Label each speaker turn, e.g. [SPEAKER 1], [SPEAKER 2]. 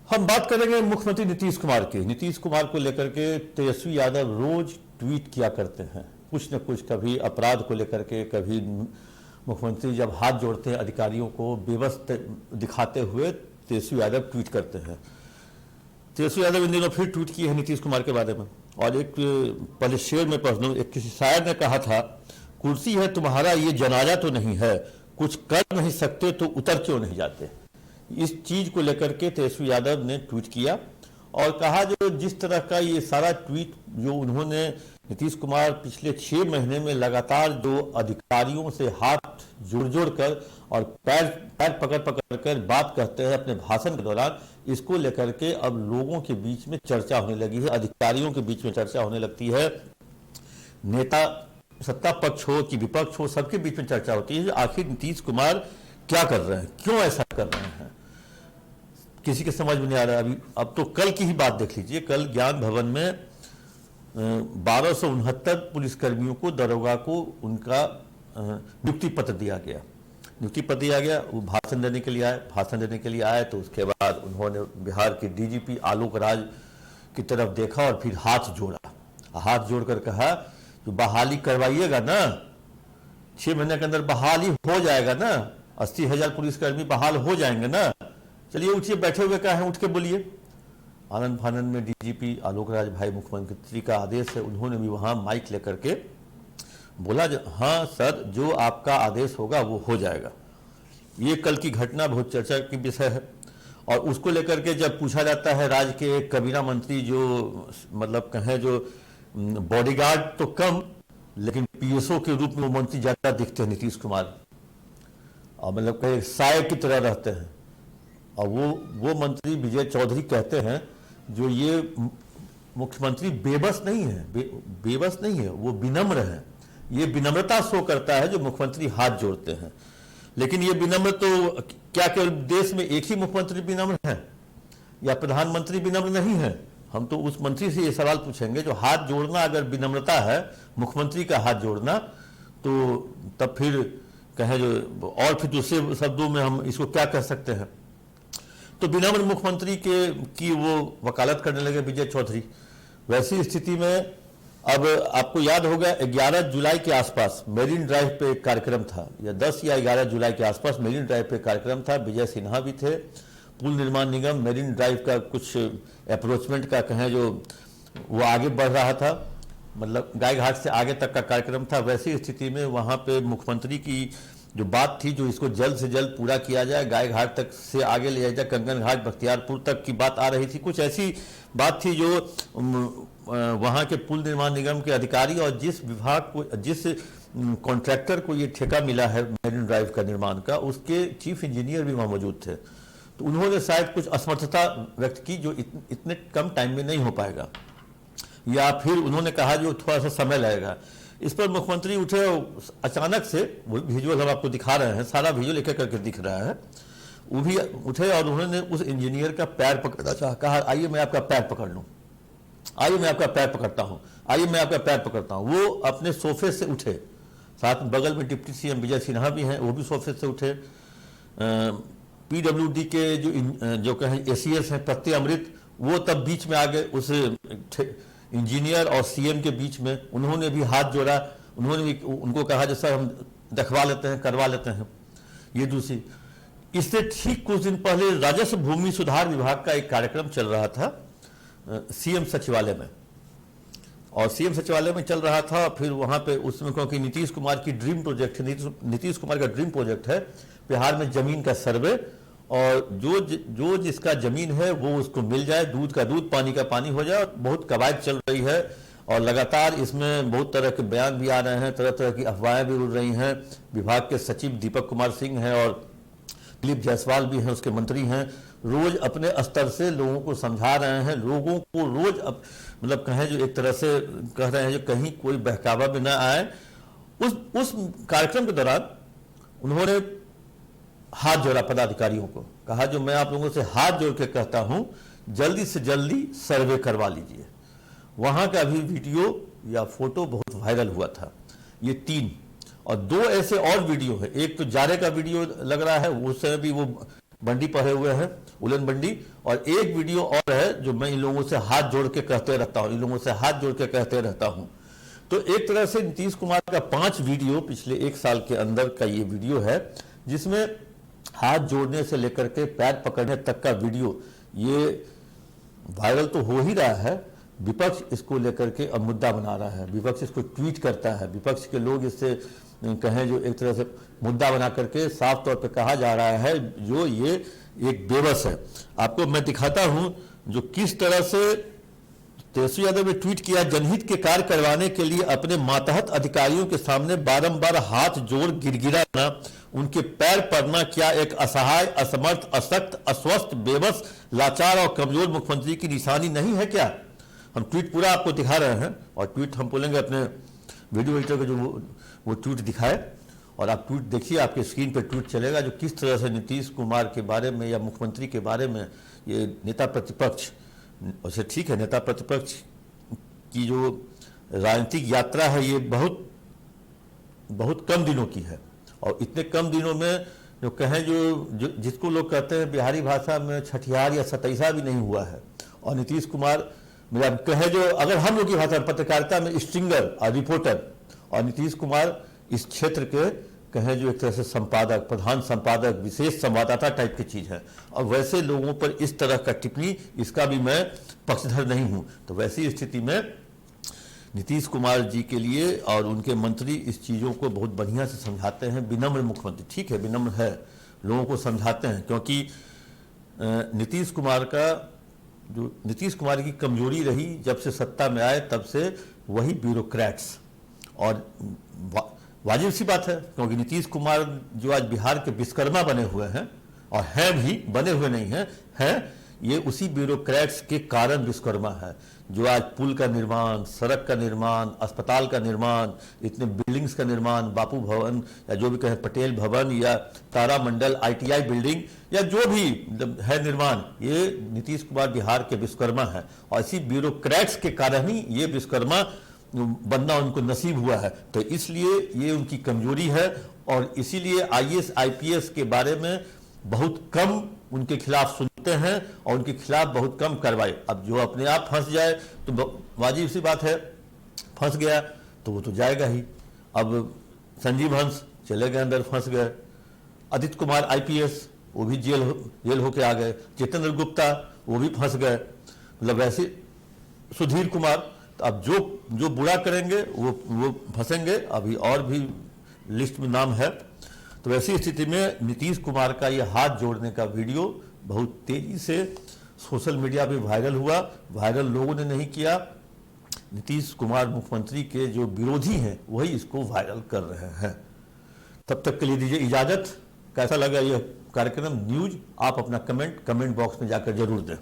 [SPEAKER 1] हम बात करेंगे मुख्यमंत्री नीतीश कुमार की। नीतीश कुमार को लेकर के तेजस्वी यादव रोज ट्वीट किया करते हैं, कुछ न कुछ, कभी अपराध को लेकर के, कभी मुख्यमंत्री जब हाथ जोड़ते हैं अधिकारियों को बेबस दिखाते हुए तेजस्वी यादव ट्वीट करते हैं। तेजस्वी यादव इन दिनों फिर ट्वीट किए हैं नीतीश कुमार के बारे में, और एक पहले शेर में पढ़ लूं। एक किसी शायर ने कहा था, कुर्सी है तुम्हारा ये जनाजा तो नहीं है, कुछ कर नहीं सकते तो उतर क्यों नहीं जाते। इस चीज को लेकर के तेजस्वी यादव ने ट्वीट किया और कहा जो जिस तरह का ये सारा ट्वीट जो उन्होंने नीतीश कुमार पिछले 6 महीने में लगातार जो अधिकारियों से हाथ जोड़ जोड़ कर और पैर पकड़ पकड़ कर बात कहते हैं अपने भाषण के दौरान, इसको लेकर के अब लोगों के बीच में चर्चा होने लगी है, अधिकारियों के बीच में चर्चा होने लगती है, नेता सत्ता पक्ष हो कि विपक्ष हो सबके बीच में चर्चा होती है आखिर नीतीश कुमार क्या कर रहे हैं, क्यों ऐसा कर रहे हैं, किसी के समझ में नहीं आ रहा। अभी अब तो कल की ही बात देख लीजिए, कल ज्ञान भवन में 1269 पुलिसकर्मियों को, दरोगा को उनका नियुक्ति पत्र दिया गया। वो भाषण देने के लिए आए तो उसके बाद उन्होंने बिहार के डीजीपी आलोक राज की तरफ देखा और फिर हाथ जोड़कर कहा जो बहाली करवाइएगा ना, 6 महीने के अंदर बहाली हो जाएगा ना, 80,000 पुलिसकर्मी बहाल हो जाएंगे ना, चलिए उठिए, बैठे हुए क्या है, उठ के बोलिए। आनंद फानंद में डीजीपी आलोक राज भाई मुख्यमंत्री का आदेश है, उन्होंने भी वहां माइक लेकर के बोला हाँ सर जो आपका आदेश होगा वो हो जाएगा। ये कल की घटना बहुत चर्चा की विषय है। और उसको लेकर के जब पूछा जाता है राज्य के एक कबीना मंत्री जो मतलब कहें जो बॉडीगार्ड तो कम लेकिन पीएसओ के रूप में वो मंत्री ज्यादा दिखते हैं नीतीश कुमार, और मतलब कहीं साय की तरह रहते हैं। और वो मंत्री विजय चौधरी कहते हैं जो ये मुख्यमंत्री बेबस नहीं है, वो विनम्र है। ये विनम्रता शो करता है जो मुख्यमंत्री हाथ जोड़ते हैं। लेकिन ये विनम्र तो क्या केवल देश में एक ही मुख्यमंत्री विनम्र है या प्रधानमंत्री विनम्र नहीं है? हम तो उस मंत्री से ये सवाल पूछेंगे जो हाथ जोड़ना अगर विनम्रता है, मुख्यमंत्री का हाथ जोड़ना, तो तब फिर कहें जो और फिर दूसरे शब्दों में हम इसको क्या कह सकते हैं। तो विनम्र मुख्यमंत्री की वो वकालत करने लगे विजय चौधरी। वैसी स्थिति में अब आपको याद होगा 11 जुलाई के आसपास मेरीन ड्राइव पे एक कार्यक्रम था, या 10 या 11 जुलाई के आसपास मेरीन ड्राइव पे कार्यक्रम था। विजय सिन्हा भी थे। पुल निर्माण निगम मेरीन ड्राइव का कुछ अप्रोचमेंट का कहें जो वो आगे बढ़ रहा था, मतलब गाय घाट से आगे तक का कार्यक्रम था। वैसी स्थिति में वहां पे मुख्यमंत्री की जो बात थी जो इसको जल्द से जल्द पूरा किया जाए, गाय घाट तक से आगे ले जाए, कंगन घाट बख्तियारपुर तक की बात आ रही थी। कुछ ऐसी बात थी जो वहां के पुल निर्माण निगम के अधिकारी और जिस विभाग को, जिस कॉन्ट्रैक्टर को ये ठेका मिला है मेरीन ड्राइव का निर्माण का, उसके चीफ इंजीनियर भी वहां मौजूद थे। तो उन्होंने शायद कुछ असमर्थता व्यक्त की जो इतने कम टाइम में नहीं हो पाएगा, या फिर उन्होंने कहा जो थोड़ा सा समय लगेगा। इस पर मुख्यमंत्री उठे अचानक से, वो विजुअल हम आपको दिखा रहे हैं, सारा विजुअल एक एक करके दिख रहा है। वो भी उठे और उन्होंने उस इंजीनियर का पैर पकड़ा चाहा, कहा आइए मैं आपका पैर पकड़ लूं, आइए मैं आपका पैर पकड़ता हूं, आइए मैं आपका पैर पकड़ता हूं। वो अपने सोफे से उठे, साथ में बगल में डिप्टी सीएम विजय सिन्हा भी हैं, वो भी सोफे से उठे। पीडब्ल्यूडी के जो कहें एसीएस हैं प्रत्यय अमृत, वो तब बीच में आ गए उस इंजीनियर और सीएम के बीच में। उन्होंने भी हाथ जोड़ा, उन्होंने भी उनको कहा जैसा हम दिखवा लेते हैं, करवा लेते हैं। ये दूसरी, इससे ठीक कुछ दिन पहले राजस्व भूमि सुधार विभाग का एक कार्यक्रम चल रहा था सीएम सचिवालय में, और सीएम सचिवालय में चल रहा था। फिर वहां पे उसमें क्योंकि नीतीश कुमार की ड्रीम प्रोजेक्ट है, नीतीश कुमार का ड्रीम प्रोजेक्ट है बिहार में जमीन का सर्वे, और जो जिसका जमीन है वो उसको मिल जाए, दूध का दूध पानी का पानी हो जाए। और बहुत कवायद चल रही है और लगातार इसमें बहुत तरह के बयान भी आ रहे हैं, तरह तरह की अफवाहें भी उड़ रही हैं। विभाग के सचिव दीपक कुमार सिंह हैं और दिलीप जायसवाल भी हैं, उसके मंत्री हैं, रोज अपने स्तर से लोगों को समझा रहे हैं, लोगों को रोज मतलब कहें जो एक तरह से कह रहे हैं जो कहीं कोई बहकावा में ना आए। उस कार्यक्रम के दौरान उन्होंने हाथ जोड़ा पदाधिकारियों को, कहा जो मैं आप लोगों से हाथ जोड़ के कहता हूं जल्दी से जल्दी सर्वे करवा लीजिए। वहां का भी वीडियो या फोटो बहुत वायरल हुआ था। ये 3 और 2 ऐसे और वीडियो है। एक तो जारे का वीडियो लग रहा है, उस समय भी वो बंडी पहने हुए हैं, उलन बंडी। और एक वीडियो और है जो मैं इन लोगों से हाथ जोड़ के कहते रहता हूं, इन लोगों से हाथ जोड़ के कहते रहता हूं। तो एक तरह से नीतीश कुमार का 5 वीडियो पिछले 1 साल के अंदर का ये वीडियो है, जिसमें हाथ जोड़ने से लेकर के पैर पकड़ने तक का वीडियो ये वायरल तो हो ही रहा है। विपक्ष इसको लेकर के अब मुद्दा बना रहा है, विपक्ष इसको ट्वीट करता है, विपक्ष के लोग इससे कहें जो एक तरह से मुद्दा बना करके साफ तौर पे कहा जा रहा है जो ये एक बेबस है। आपको मैं दिखाता हूं जो किस तरह से तेजस्वी यादव ने ट्वीट किया। जनहित के कार्य करवाने के लिए अपने मातहत अधिकारियों के सामने बारंबार हाथ जोड़ गिड़गिड़ाना, उनके पैर पड़ना क्या एक असहाय, असमर्थ, अशक्त, अस्वस्थ, बेबस, लाचार और कमजोर मुख्यमंत्री की निशानी नहीं है क्या? हम ट्वीट पूरा आपको दिखा रहे हैं और ट्वीट हम बोलेंगे अपने वीडियो एडिटर को जो वो ट्वीट दिखाए और आप ट्वीट देखिए, आपके स्क्रीन पर ट्वीट चलेगा जो किस तरह से नीतीश कुमार के बारे में या मुख्यमंत्री के बारे में ये नेता प्रतिपक्ष, वैसे ठीक है नेता प्रतिपक्ष की जो राजनीतिक यात्रा है ये बहुत कम दिनों की है और इतने कम दिनों में जो कहें जो जिसको लोग कहते हैं बिहारी भाषा में छठियार या सतैसा भी नहीं हुआ है। और नीतीश कुमार मेरा कहे जो अगर हम लोग की भाषा पत्रकारिता में स्ट्रिंगर और रिपोर्टर, और नीतीश कुमार इस क्षेत्र के कहें जो एक तरह से संपादक, प्रधान संपादक, विशेष संवाददाता टाइप की चीज है। और वैसे लोगों पर इस तरह का टिप्पणी, इसका भी मैं पक्षधर नहीं हूं। तो वैसी स्थिति में नीतीश कुमार जी के लिए और उनके मंत्री इस चीजों को बहुत बढ़िया से समझाते हैं। विनम्र मुख्यमंत्री, ठीक है विनम्र है, लोगों को समझाते हैं, क्योंकि नीतीश कुमार की कमजोरी रही जब से सत्ता में आए तब से वही ब्यूरोक्रेट्स। और वाजिब सी बात है क्योंकि नीतीश कुमार जो आज बिहार के विश्वकर्मा बने हुए हैं और हैं भी, बने हुए नहीं हैं, ये उसी ब्यूरोक्रेट्स के कारण विश्वकर्मा है जो आज पुल का निर्माण, सड़क का निर्माण, अस्पताल का निर्माण, इतने बिल्डिंग्स का निर्माण, बापू भवन या जो भी कहें पटेल भवन या तारामंडल ITI बिल्डिंग या जो भी है निर्माण, ये नीतीश कुमार बिहार के विश्वकर्मा है। और इसी ब्यूरोक्रेट्स के कारण ही ये विश्वकर्मा बनना उनको नसीब हुआ है। तो इसलिए ये उनकी कमजोरी है और इसीलिए IAS IPS के बारे में बहुत कम उनके खिलाफ सुनते हैं और उनके खिलाफ बहुत कम कार्रवाई। अब जो अपने आप फंस जाए तो वाजिब सी बात है, फंस गया तो वो तो जाएगा ही। अब संजीव हंस चले गए अंदर, फंस गए। आदित्य कुमार IPS वो भी जेल होके आ गए। जितेंद्र गुप्ता वो भी फंस गए। मतलब वैसे सुधीर कुमार, तो अब जो बुरा करेंगे वो फंसेंगे। अभी और भी लिस्ट में नाम है। तो वैसी स्थिति में नीतीश कुमार का ये हाथ जोड़ने का वीडियो बहुत तेजी से सोशल मीडिया पे वायरल हुआ। वायरल लोगों ने नहीं किया, नीतीश कुमार मुख्यमंत्री के जो विरोधी हैं वही इसको वायरल कर रहे हैं। तब तक के लिए दीजिए इजाजत। कैसा लगा ये कार्यक्रम न्यूज, आप अपना कमेंट बॉक्स में जाकर जरूर दें।